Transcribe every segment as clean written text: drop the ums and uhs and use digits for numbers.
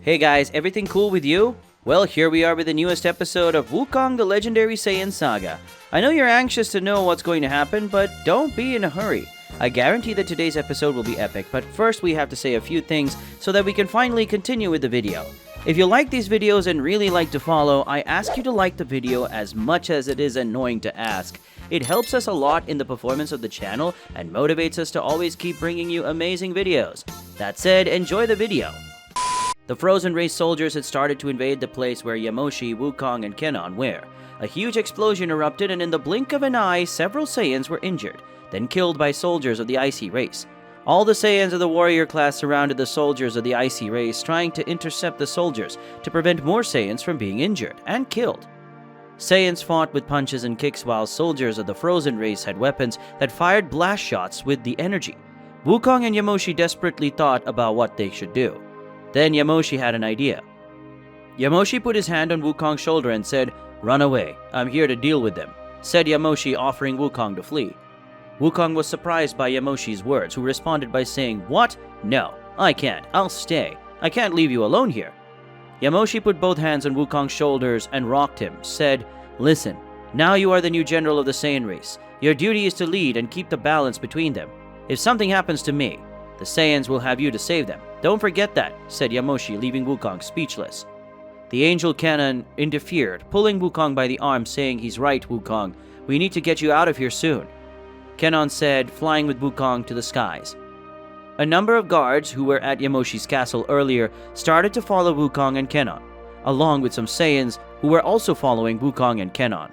Hey guys, everything cool with you? Well, here we are with the newest episode of WuKong the Legendary Saiyan Saga. I know you're anxious to know what's going to happen, but don't be in a hurry. I guarantee that today's episode will be epic, but first we have to say a few things so that we can finally continue with the video. If you like these videos and really like to follow, I ask you to like the video as much as it is annoying to ask. It helps us a lot in the performance of the channel and motivates us to always keep bringing you amazing videos. That said, enjoy the video. The frozen race soldiers had started to invade the place where Yamoshi, WuKong, and Kenon were. A huge explosion erupted, and in the blink of an eye, several Saiyans were injured, then killed by soldiers of the icy race. All the Saiyans of the warrior class surrounded the soldiers of the icy race, trying to intercept the soldiers to prevent more Saiyans from being injured and killed. Saiyans fought with punches and kicks, while soldiers of the frozen race had weapons that fired blast shots with the energy. WuKong and Yamoshi desperately thought about what they should do. Then Yamoshi had an idea. Yamoshi put his hand on WuKong's shoulder and said, "Run away. I'm here to deal with them," said Yamoshi, offering WuKong to flee. WuKong was surprised by Yamoshi's words, who responded by saying, "What? No, I can't. I'll stay. I can't leave you alone here." Yamoshi put both hands on WuKong's shoulders and rocked him, said, "Listen, now you are the new general of the Saiyan race. Your duty is to lead and keep the balance between them. If something happens to me, the Saiyans will have you to save them. Don't forget that," said Yamoshi, leaving WuKong speechless. The angel Kenon interfered, pulling WuKong by the arm, saying, "He's right, WuKong. We need to get you out of here soon." Kenon said, flying with WuKong to the skies. A number of guards who were at Yamoshi's castle earlier started to follow WuKong and Kenon, along with some Saiyans who were also following WuKong and Kenon.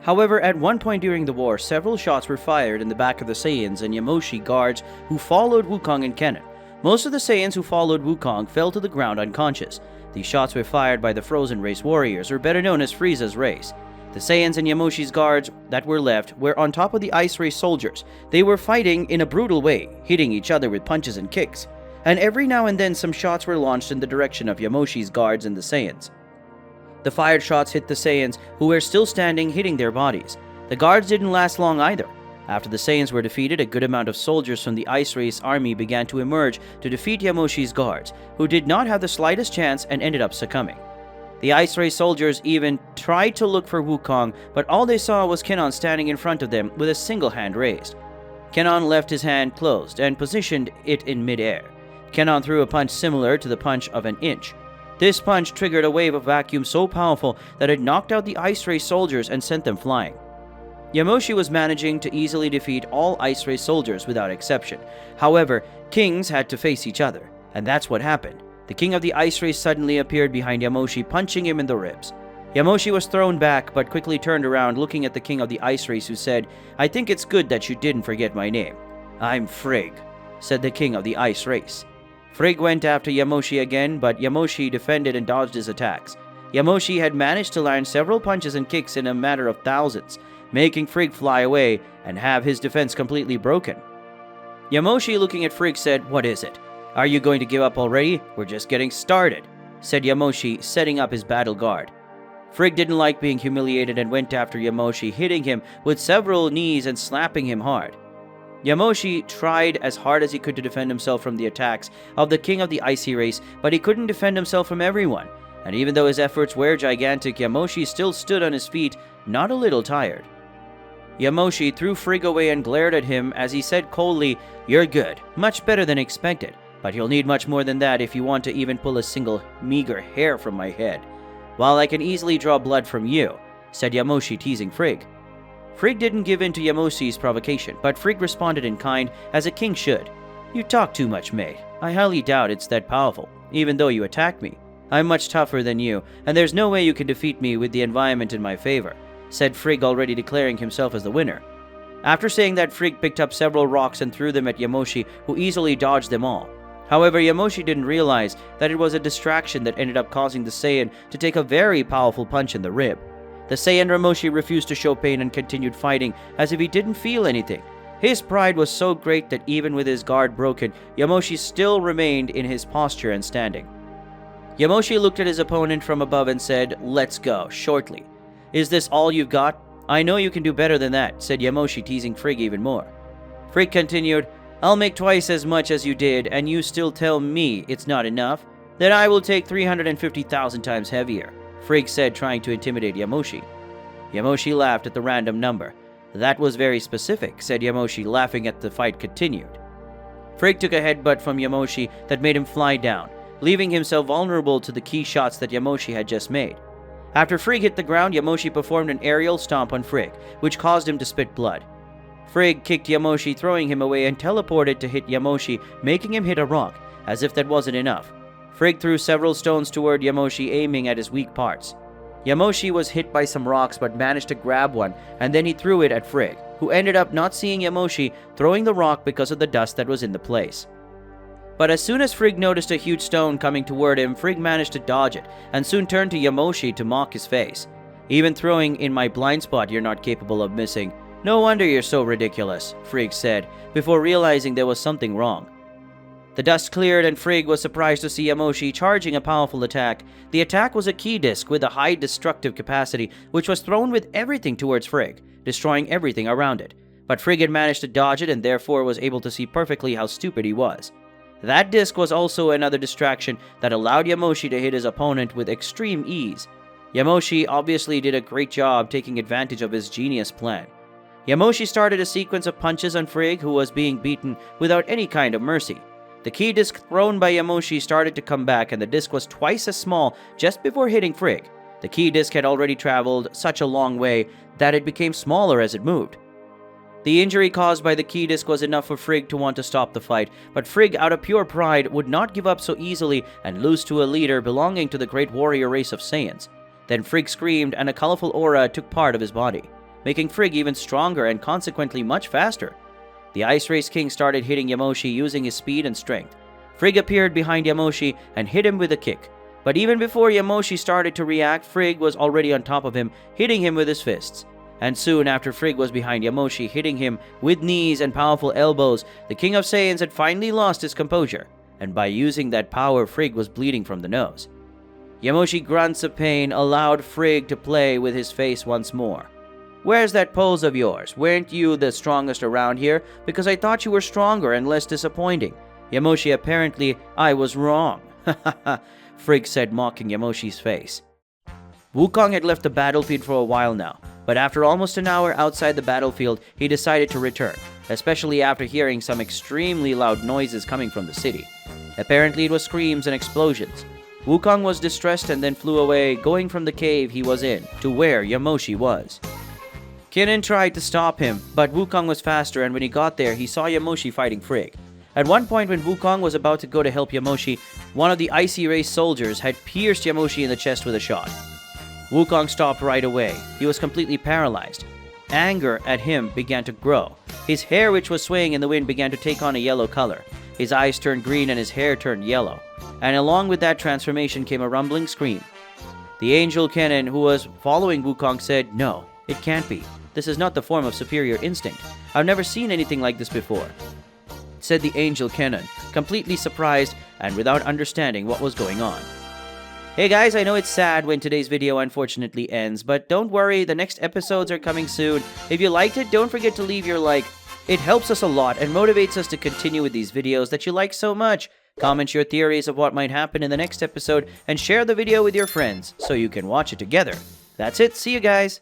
However, at one point during the war, several shots were fired in the back of the Saiyans and Yamoshi guards who followed WuKong and Kenon. Most of the Saiyans who followed WuKong fell to the ground unconscious. These shots were fired by the Frozen Race warriors, or better known as Frieza's race. The Saiyans and Yamoshi's guards that were left were on top of the Ice Race soldiers. They were fighting in a brutal way, hitting each other with punches and kicks. And every now and then some shots were launched in the direction of Yamoshi's guards and the Saiyans. The fired shots hit the Saiyans, who were still standing, hitting their bodies. The guards didn't last long either. After the Saiyans were defeated, a good amount of soldiers from the Ice Race army began to emerge to defeat Yamoshi's guards, who did not have the slightest chance and ended up succumbing. The Ice Race soldiers even tried to look for WuKong, but all they saw was Kenon standing in front of them with a single hand raised. Kenon left his hand closed and positioned it in midair. Kenon threw a punch similar to the punch of an inch. This punch triggered a wave of vacuum so powerful that it knocked out the Ice Race soldiers and sent them flying. Yamoshi was managing to easily defeat all Ice Race soldiers without exception. However, kings had to face each other, and that's what happened. The king of the Ice Race suddenly appeared behind Yamoshi, punching him in the ribs. Yamoshi was thrown back, but quickly turned around, looking at the king of the Ice Race, who said, "I think it's good that you didn't forget my name." "I'm Frigg," said the king of the Ice Race. Frigg went after Yamoshi again, but Yamoshi defended and dodged his attacks. Yamoshi had managed to land several punches and kicks in a matter of thousands, making Frigg fly away and have his defense completely broken. Yamoshi, looking at Frigg, said, "What is it? Are you going to give up already? We're just getting started," said Yamoshi, setting up his battle guard. Frigg didn't like being humiliated and went after Yamoshi, hitting him with several knees and slapping him hard. Yamoshi tried as hard as he could to defend himself from the attacks of the king of the Icy Race, but he couldn't defend himself from everyone. And even though his efforts were gigantic, Yamoshi still stood on his feet, not a little tired. Yamoshi threw Frigg away and glared at him as he said coldly, "You're good, much better than expected, but you'll need much more than that if you want to even pull a single meager hair from my head. While I can easily draw blood from you," said Yamoshi, teasing Frigg. Frigg didn't give in to Yamoshi's provocation, but Frigg responded in kind, as a king should. "You talk too much, mate. I highly doubt it's that powerful, even though you attacked me. I'm much tougher than you, and there's no way you can defeat me with the environment in my favor," said Frigg, already declaring himself as the winner. After saying that, Frigg picked up several rocks and threw them at Yamoshi, who easily dodged them all. However, Yamoshi didn't realize that it was a distraction that ended up causing the Saiyan to take a very powerful punch in the rib. The Saiyan Yamoshi refused to show pain and continued fighting as if he didn't feel anything. His pride was so great that even with his guard broken, Yamoshi still remained in his posture and standing. Yamoshi looked at his opponent from above and said, "Let's go, shortly." "Is this all you've got? I know you can do better than that," said Yamoshi, teasing Frigg even more. Frigg continued, "I'll make twice as much as you did, and you still tell me it's not enough? Then I will take 350,000 times heavier, Frigg said, trying to intimidate Yamoshi. Yamoshi laughed at the random number. That was very specific, said Yamoshi, laughing as the fight continued. Frigg took a headbutt from Yamoshi that made him fly down, leaving himself vulnerable to the key shots that Yamoshi had just made. After Frigg hit the ground, Yamoshi performed an aerial stomp on Frigg, which caused him to spit blood. Frigg kicked Yamoshi, throwing him away, and teleported to hit Yamoshi, making him hit a rock, as if that wasn't enough. Frigg threw several stones toward Yamoshi, aiming at his weak parts. Yamoshi was hit by some rocks but managed to grab one, and then he threw it at Frigg, who ended up not seeing Yamoshi throwing the rock because of the dust that was in the place. But as soon as Frigg noticed a huge stone coming toward him, Frigg managed to dodge it, and soon turned to Yamoshi to mock his face. Even throwing in my blind spot you're not capable of missing. No wonder you're so ridiculous, Frigg said, before realizing there was something wrong. The dust cleared and Frigg was surprised to see Yamoshi charging a powerful attack. The attack was a key disc with a high destructive capacity, which was thrown with everything towards Frigg, destroying everything around it. But Frigg had managed to dodge it and therefore was able to see perfectly how stupid he was. That disc was also another distraction that allowed Yamoshi to hit his opponent with extreme ease. Yamoshi obviously did a great job taking advantage of his genius plan. Yamoshi started a sequence of punches on Frigg, who was being beaten without any kind of mercy. The key disc thrown by Yamoshi started to come back, and the disc was twice as small just before hitting Frigg. The key disc had already traveled such a long way that it became smaller as it moved. The injury caused by the key disc was enough for Frigg to want to stop the fight, but Frigg, out of pure pride, would not give up so easily and lose to a leader belonging to the great warrior race of Saiyans. Then Frigg screamed, and a colorful aura took part of his body, making Frigg even stronger and consequently much faster. The Ice Race King started hitting Yamoshi using his speed and strength. Frigg appeared behind Yamoshi and hit him with a kick. But even before Yamoshi started to react, Frigg was already on top of him, hitting him with his fists. And soon after Frigg was behind Yamoshi, hitting him with knees and powerful elbows, the King of Saiyans had finally lost his composure, and by using that power, Frigg was bleeding from the nose. Yamoshi grunts of pain allowed Frigg to play with his face once more. Where's that pose of yours? Weren't you the strongest around here? Because I thought you were stronger and less disappointing. Yamoshi, apparently, I was wrong. Ha ha ha, Frigg said, mocking Yamoshi's face. WuKong had left the battlefield for a while now, but after almost an hour outside the battlefield, he decided to return, especially after hearing some extremely loud noises coming from the city. Apparently, it was screams and explosions. WuKong was distressed and then flew away, going from the cave he was in to where Yamoshi was. Kinnan tried to stop him, but WuKong was faster, and when he got there, he saw Yamoshi fighting Frigg. At one point, when WuKong was about to go to help Yamoshi, one of the Icy Race soldiers had pierced Yamoshi in the chest with a shot. WuKong stopped right away. He was completely paralyzed. Anger at him began to grow. His hair, which was swaying in the wind, began to take on a yellow color. His eyes turned green and his hair turned yellow. And along with that transformation came a rumbling scream. The angel Kinnan, who was following WuKong, said, "No, it can't be. This is not the form of superior instinct. I've never seen anything like this before," said the angel Kinnan, completely surprised and without understanding what was going on. Hey guys, I know it's sad when today's video unfortunately ends, but don't worry, the next episodes are coming soon. If you liked it, don't forget to leave your like. It helps us a lot and motivates us to continue with these videos that you like so much. Comment your theories of what might happen in the next episode and share the video with your friends so you can watch it together. That's it, see you guys!